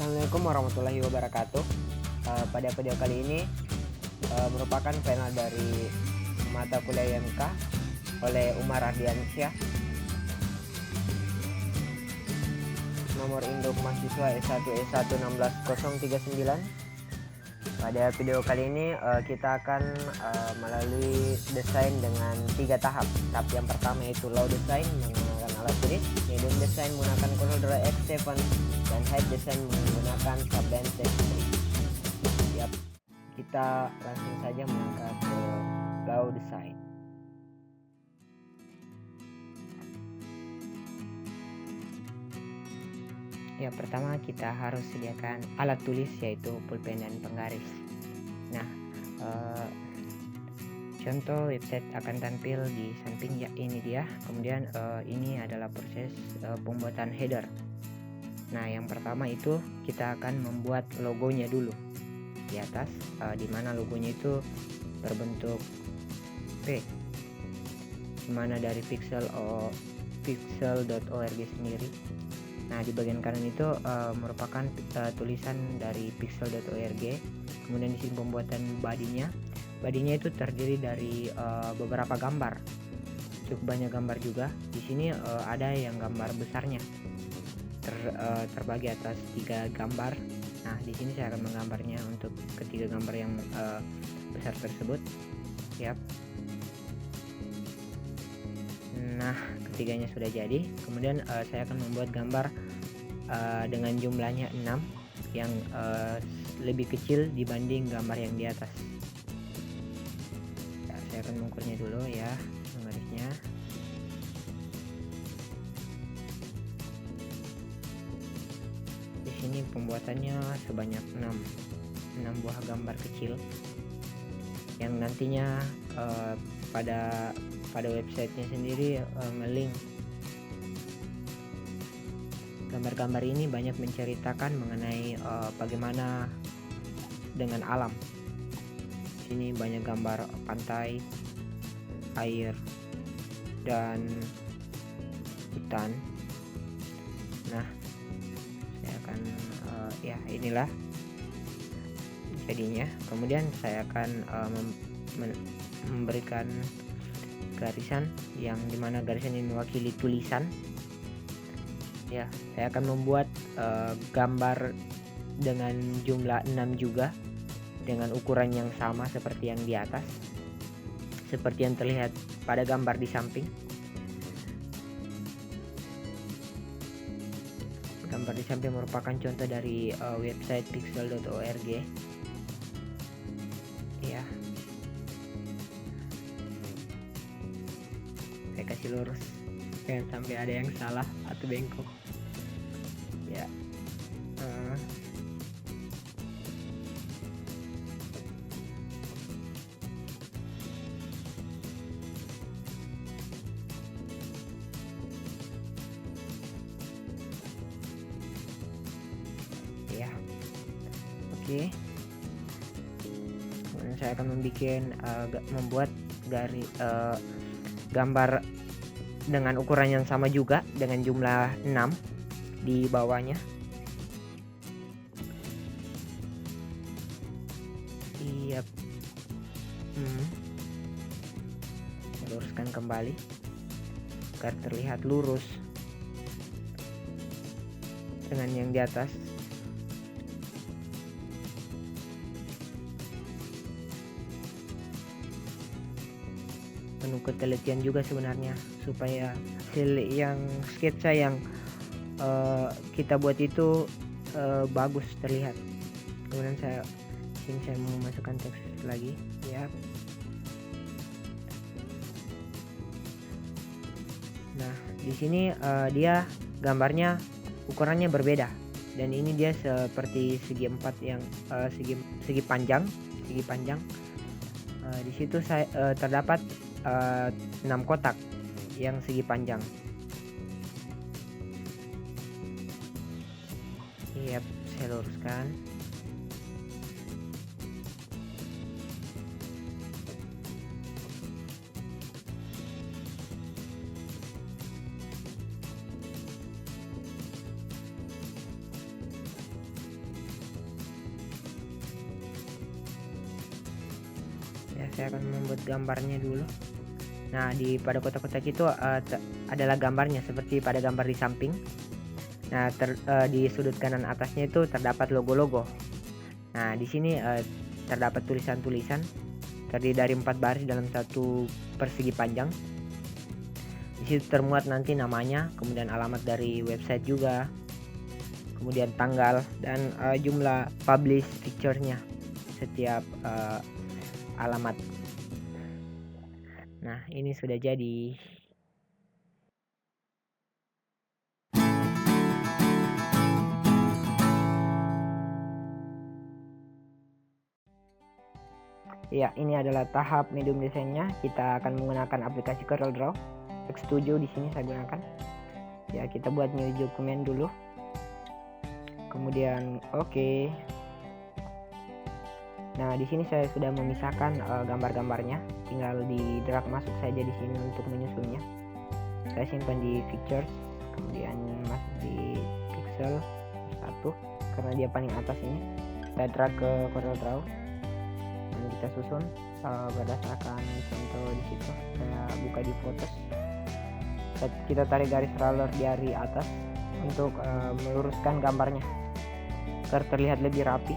Assalamualaikum warahmatullahi wabarakatuh. Pada video kali ini merupakan panel dari mata kuliah IMK oleh Umar Ardiansyah, nomor induk mahasiswa S1 1616039. Pada video kali ini kita akan melalui desain dengan 3 tahap. Tahap yang pertama yaitu low design menggunakan alat tulis, medium design menggunakan CorelDRAW X7, dan high design menggunakan Sublime Text 3. Siap, kita langsung saja melangkah ke low design. Ya, pertama kita harus sediakan alat tulis yaitu pulpen dan penggaris. Nah, contoh website akan tampil di samping ya, ini dia. Kemudian ini adalah proses pembuatan header. Nah, yang pertama itu kita akan membuat logonya dulu di atas, di mana logonya itu berbentuk P, dimana dari pixel.org sendiri. Nah, di bagian kanan itu merupakan tulisan dari pixel.org. Kemudian di sini pembuatan bodinya. Bodinya itu terdiri dari beberapa gambar, cukup banyak gambar juga. Di sini ada yang gambar besarnya, terbagi atas 3 gambar. Nah, di sini saya akan menggambarnya untuk ketiga gambar yang besar tersebut. Siap. Nah, ketiganya sudah jadi. Kemudian saya akan membuat gambar dengan jumlahnya 6 yang lebih kecil dibanding gambar yang di atas. Ya, saya akan mengukurnya dulu ya, menggarisnya. Di sini pembuatannya sebanyak 6 buah gambar kecil yang nantinya pada websitenya sendiri nge-link. Gambar-gambar ini banyak menceritakan mengenai bagaimana dengan alam. Sini banyak gambar pantai, air, dan hutan. Nah, saya akan ya inilah jadinya. Kemudian saya akan memberikan garisan yang dimana garisan ini mewakili tulisan. Ya, saya akan membuat gambar dengan jumlah 6 juga, dengan ukuran yang sama seperti yang di atas, seperti yang terlihat pada gambar di samping. Gambar di samping merupakan contoh dari website pixel.org. Ya, saya kasih lurus, jangan sampai ada yang salah atau bengkok ya. Ya, oke. Kemudian saya akan membuat gambar dengan ukuran yang sama juga dengan jumlah 6 di bawahnya. Iya. Luruskan kembali agar terlihat lurus dengan yang di atas. Penuh ketelitian juga sebenarnya supaya hasil yang sketsa yang kita buat itu bagus terlihat. Kemudian saya mau masukkan teks lagi ya. Nah, di sini dia gambarnya ukurannya berbeda, dan ini dia seperti segi 4 yang segi panjang. Di situ saya terdapat 6 kotak yang segi panjang. Iya, saya luruskan. saya akan membuat gambarnya dulu. Nah, pada kotak-kotak itu adalah gambarnya seperti pada gambar di samping. Nah, di sudut kanan atasnya itu terdapat logo-logo. Nah, di sini terdapat tulisan-tulisan terdiri dari 4 baris dalam satu persegi panjang. Di situ termuat nanti namanya, kemudian alamat dari website juga, kemudian tanggal dan jumlah publish picture-nya setiap alamat. Nah, ini sudah jadi. Ya, ini adalah tahap medium desainnya. Kita akan menggunakan aplikasi CorelDRAW X7 di sini saya gunakan. Ya, kita buat new dokumen dulu. Kemudian oke. Nah, di sini saya sudah memisahkan gambar-gambarnya. Tinggal di drag masuk saja di sini untuk menyusunnya. Saya simpan di pictures, kemudian masuk di pixel 1 karena dia paling atas ini. Saya drag ke CorelDRAW. Dan kita susun berdasarkan contoh di situ. Saya buka di Photos. Kita tarik garis roller dari atas untuk meluruskan gambarnya agar terlihat lebih rapi.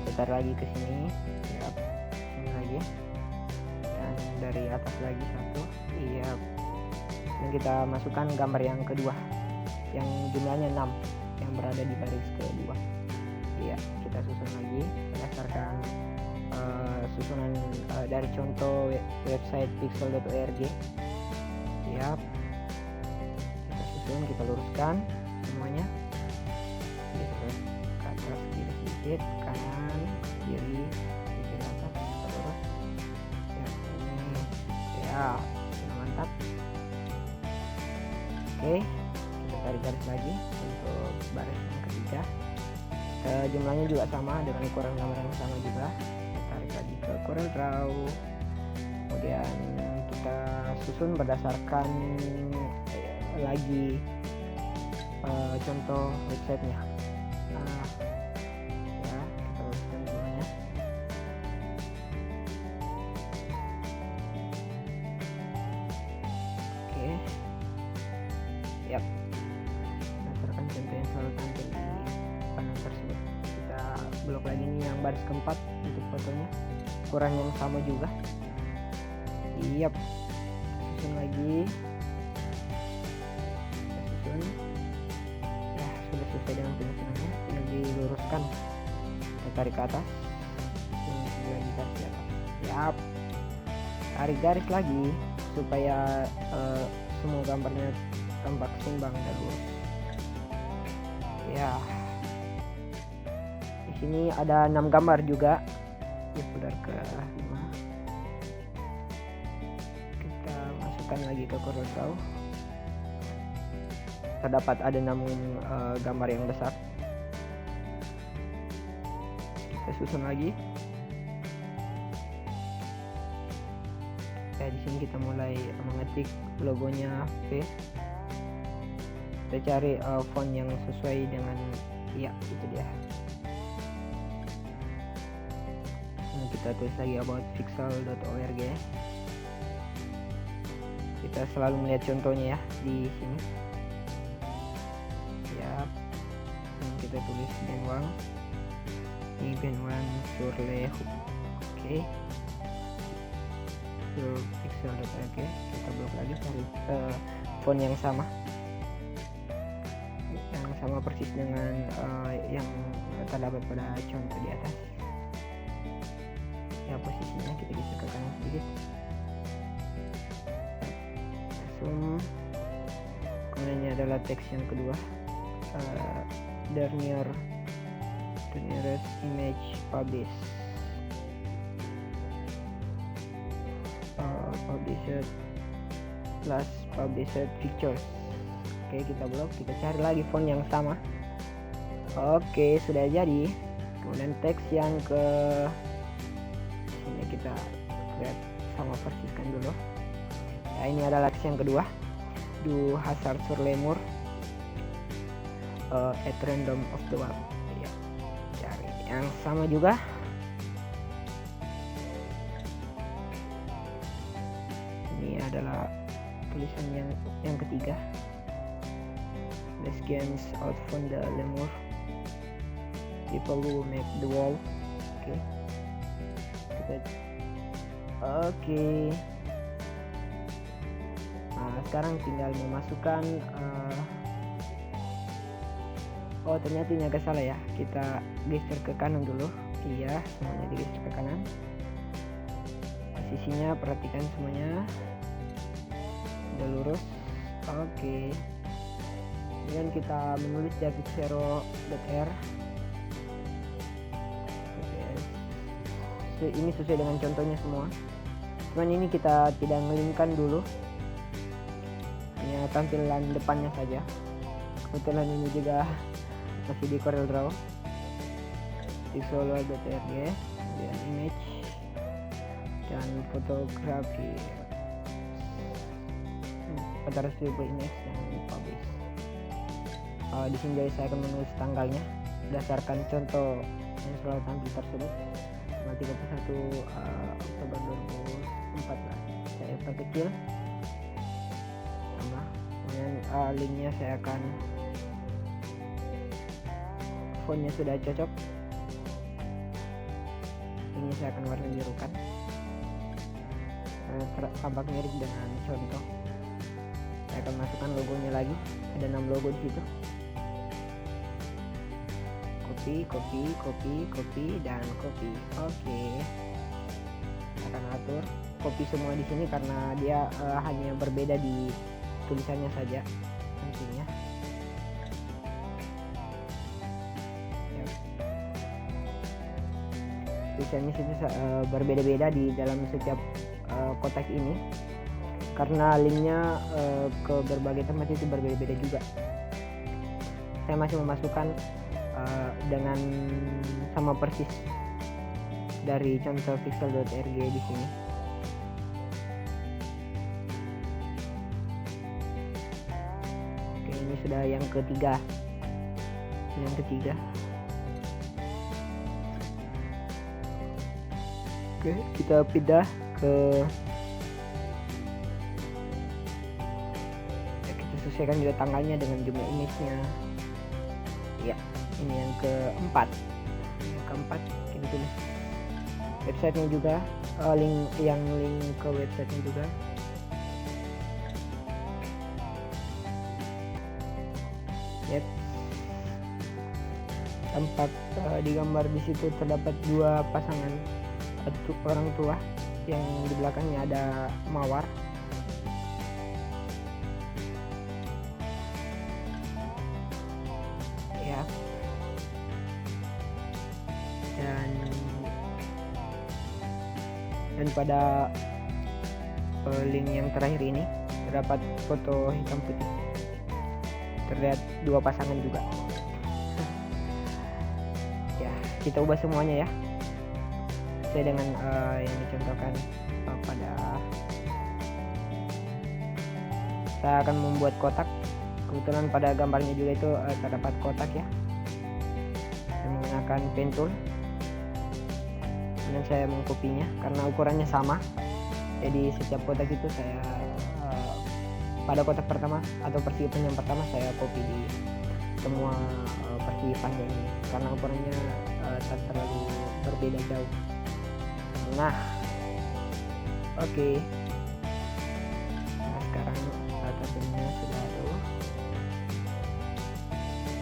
Kita tarik lagi ke sini, ya, sini lagi, dan dari atas lagi satu. Iya. Dan kita masukkan gambar yang kedua, yang jumlahnya 6, yang berada di baris kedua. Iya, kita susun lagi berdasarkan susunan dari contoh website pixel.org. Siap, kita susun, kita luruskan semuanya. Terus ke atas kiri sedikit, kanan kiri sedikit atas, terus ya, ini ya mantap. Oke, kita tarik garis lagi untuk baris yang ketiga. Jumlahnya juga sama dengan ukuran gambar yang sama juga. Kita tarik lagi ke CorelDRAW, kemudian kita susun berdasarkan lagi contoh websitenya. Ya, kita uruskan semuanya. Oke, yap, berdasarkan contoh yang selalu tampil di panel tersebut. Kita blok lagi nih yang baris keempat untuk fotonya, ukuran yang sama juga. Yap, susun lagi, kita susun. Ya, sudah selesai dengan penyusunannya, tinggal diluruskan. Kita tarik ke atas, lagi garis ke atas. Yap, tarik garis lagi supaya semua gambarnya tampak seimbang dan lurus. Ya, di sini ada 6 gambar juga. Ya, pudar ke 5. Kita masukkan lagi ke CorelDRAW. Terdapat ada 6 gambar yang besar. Kita susun lagi. Ya, di sini kita mulai mengetik logonya P. Kita cari font yang sesuai dengan, ya itu dia. Nah, kita tulis lagi about pixel.org. Kita selalu melihat contohnya ya di sini. Ya, dan kita tulis Ben1. Ini Ben1 sur le hook. Oke. Sur pixel.org. Kita blok lagi cari font yang sama. Yang sama persis dengan yang terdapat pada contoh di atas. Ya, posisinya kita geser ke kanan sedikit. Zoom. Kemudian ini adalah teks yang kedua. The nearest image publish. Published plus published pictures. Oke, kita blok, kita cari lagi font yang sama. Oke, sudah jadi. Kemudian teks yang ke sini kita lihat sama persiskan dulu. Ya, ini adalah teks yang kedua. Du hasard sur lemur at random of the web. Ya, cari yang sama juga. Ini adalah tulisan yang ketiga. Let's games out from the lemur. People who make the wall. Oke. Nah, sekarang tinggal memasukkan oh ternyata ini agak salah ya, kita geser ke kanan dulu. Iya, semuanya digeser ke kanan. Sisinya perhatikan semuanya udah lurus. Oke. Kemudian kita menulis javitzero.r. Ini sesuai dengan contohnya semua, cuman ini kita tidak ngelingkan dulu, hanya tampilan depannya saja. Kebetulan ini juga masih di CorelDRAW. Pixelwall.org, kemudian image dan fotografi, Photography image yang publish. Di sini saya akan menulis tanggalnya berdasarkan contoh yang selalu tampil tersebut. 31 Oktober 2014. Saya perkecil sama, kemudian linknya saya akan, fontnya sudah cocok, linknya saya akan warna birukan, tampak mirip dengan contoh. Saya akan masukkan logonya lagi, ada 6 logo di situ. Copy dan copy. Oke. Saya akan atur copy semua di sini karena dia hanya berbeda di tulisannya saja nantinya. Tulisannya situ berbeda-beda di dalam setiap kotak ini karena linknya ke berbagai tempat itu berbeda-beda juga. Saya masih memasukkan dengan sama persis dari contoh pixel.org di sini. Oke, ini sudah yang ketiga. Oke, kita pindah ke, ya, kita sesuaikan juga tanggalnya dengan jumlah image-nya. Ya, ini yang keempat. Kita tulis websitenya juga, link ke websitenya juga. Yep. Tampak di gambar di situ terdapat 2 pasangan orang tua, yang di belakangnya ada mawar. Ya. Dan pada link yang terakhir ini terdapat foto hitam putih, terlihat 2 pasangan juga. Ya, kita ubah semuanya ya sesuai dengan yang dicontohkan pada. Saya akan membuat kotak. Kebetulan pada gambarnya juga itu terdapat kotak ya. Saya menggunakan pen tool dan saya mengkopinya karena ukurannya sama. Jadi setiap kotak itu saya pada kotak pertama atau persegi panjang pertama saya copy di semua persegi panjang ini karena ukurannya tak terlalu berbeda jauh. Nah, oke. Nah, sekarang tabelnya sudah ada.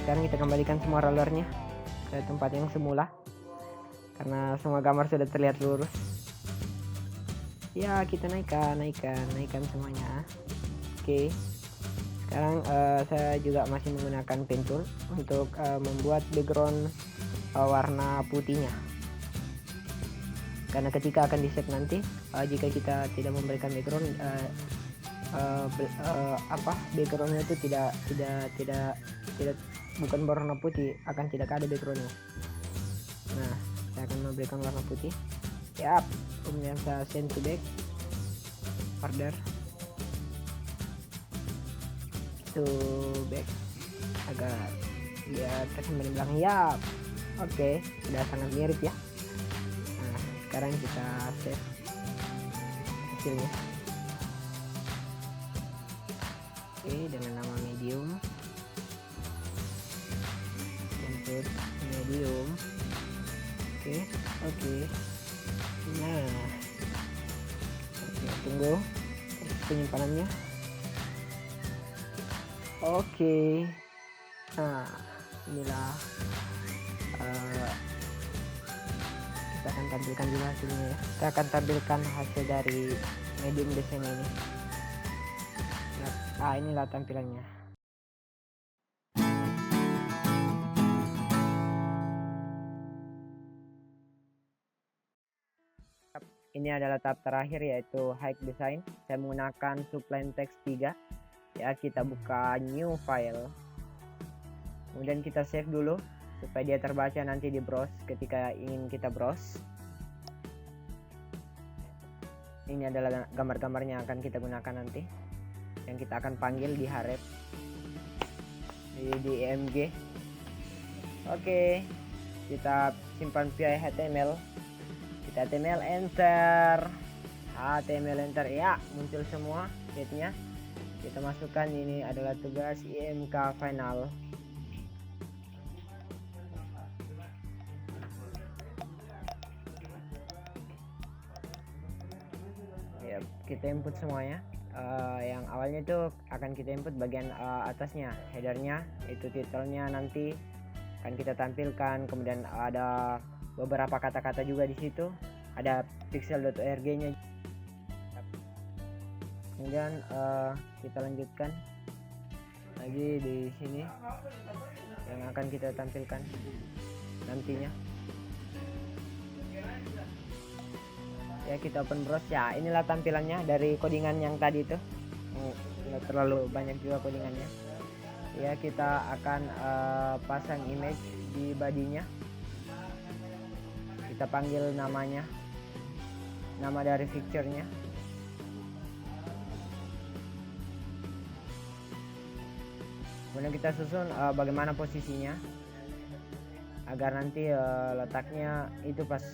Sekarang kita kembalikan semua rollernya ke tempat yang semula karena semua gambar sudah terlihat lurus. Ya, kita naikkan semuanya. Oke. Sekarang saya juga masih menggunakan pen tool untuk membuat background warna putihnya. Karena ketika akan di-save nanti, jika kita tidak memberikan background, backgroundnya itu tidak bukan berwarna putih, akan tidak ada backgroundnya. Nah, saya akan memberikan warna putih. Yap, kemudian saya send to back, order to back agar dia terkembali belakang. Yap, oke, sudah sangat mirip ya. Nah, sekarang kita save hasilnya. Oke, dengan nama medium, input medium. Oke. Nah, oke, tunggu penyimpanannya. Oke. Nah, inilah kita akan tampilkan juga hasilnya ya. Kita akan tampilkan hasil dari medium desain ini. Inilah tampilannya. Ini adalah tahap terakhir, yaitu hide design. Saya menggunakan Sublime Text 3 ya. Kita buka new file, kemudian kita save dulu supaya dia terbaca nanti di browse ketika ingin kita browse. Ini adalah gambar-gambarnya yang akan kita gunakan nanti, yang kita akan panggil di Harep di EMG. Oke, kita simpan via HTML. Kita HTML enter ya, muncul semua sheetnya. Kita masukkan, ini adalah tugas IMK final. Ya, kita input semuanya. Yang awalnya itu akan kita input bagian atasnya, headernya, itu titelnya nanti akan kita tampilkan. Kemudian ada beberapa kata-kata juga di situ, ada pixel.org nya. Kemudian kita lanjutkan lagi di sini yang akan kita tampilkan nantinya. Ya, kita open browse ya. Inilah tampilannya dari codingan yang tadi itu. Nggak terlalu banyak juga codingannya ya. Kita akan pasang image di bodinya. Kita panggil namanya, nama dari picture-nya. Kemudian kita susun bagaimana posisinya agar nanti letaknya itu pas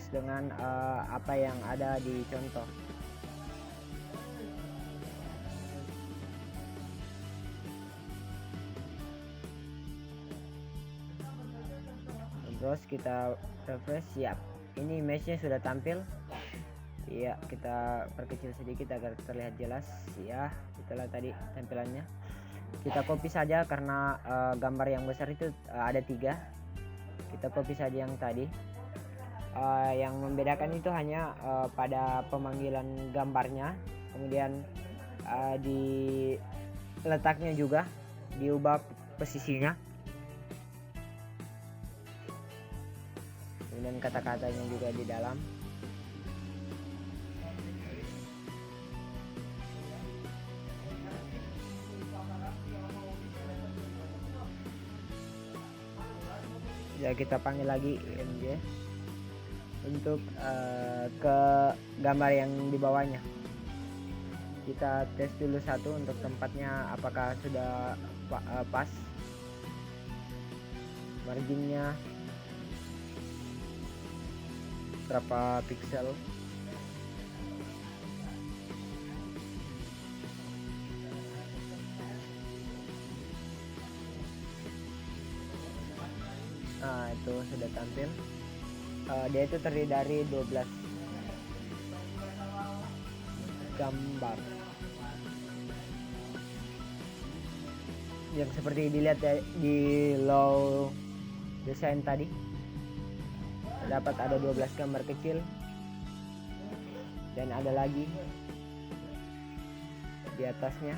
dengan apa yang ada di contoh. Terus kita refresh, siap. Ini image-nya sudah tampil. Ya, kita perkecil sedikit agar terlihat jelas ya. Itulah tadi tampilannya. Kita copy saja karena gambar yang besar itu ada 3. Kita copy saja yang tadi. Yang membedakan itu hanya pada pemanggilan gambarnya, kemudian di letaknya juga diubah posisinya, kemudian kata-katanya juga di dalam. Ya, kita panggil lagi IMG untuk ke gambar yang di bawahnya. Kita tes dulu satu untuk tempatnya apakah sudah pas, marginnya berapa pixel. Nah, itu sudah tampil. Dia itu terdiri dari 12 gambar yang seperti dilihat ya, di low design tadi terdapat ada 12 gambar kecil, dan ada lagi di atasnya.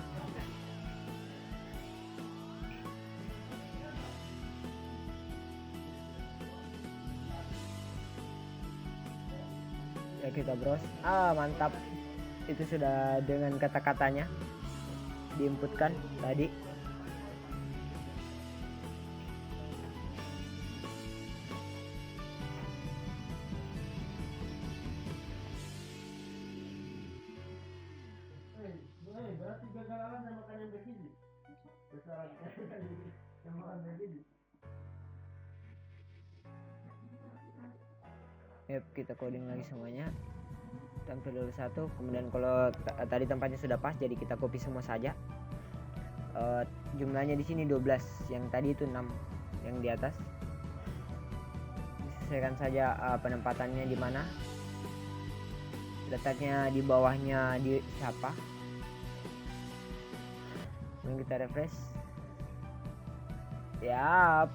Ya, kita browse. Mantap, itu sudah dengan kata-katanya diinputkan tadi. Yep, kita coding lagi semuanya, tampil dulu satu. Kemudian kalau tadi tempatnya sudah pas, jadi kita copy semua saja. jumlahnya di sini 12, yang tadi itu 6 yang di atas. Disesuaikan saja penempatannya di mana, letaknya di bawahnya di siapa. Kemudian kita refresh. Yap.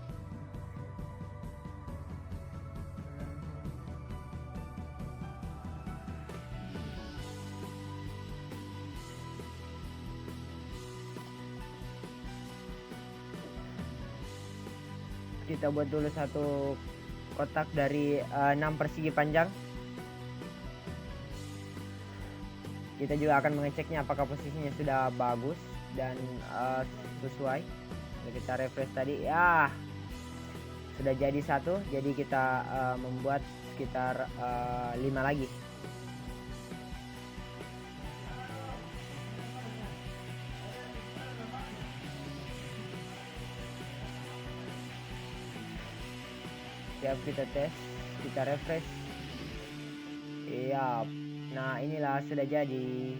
Kita buat dulu satu kotak dari 6 persegi panjang. Kita juga akan mengeceknya apakah posisinya sudah bagus dan sesuai. Jadi kita refresh tadi, ya sudah jadi satu. Jadi kita membuat sekitar 5 lagi. Siap, kita tes, kita refresh. Iya. Nah, inilah sudah jadi.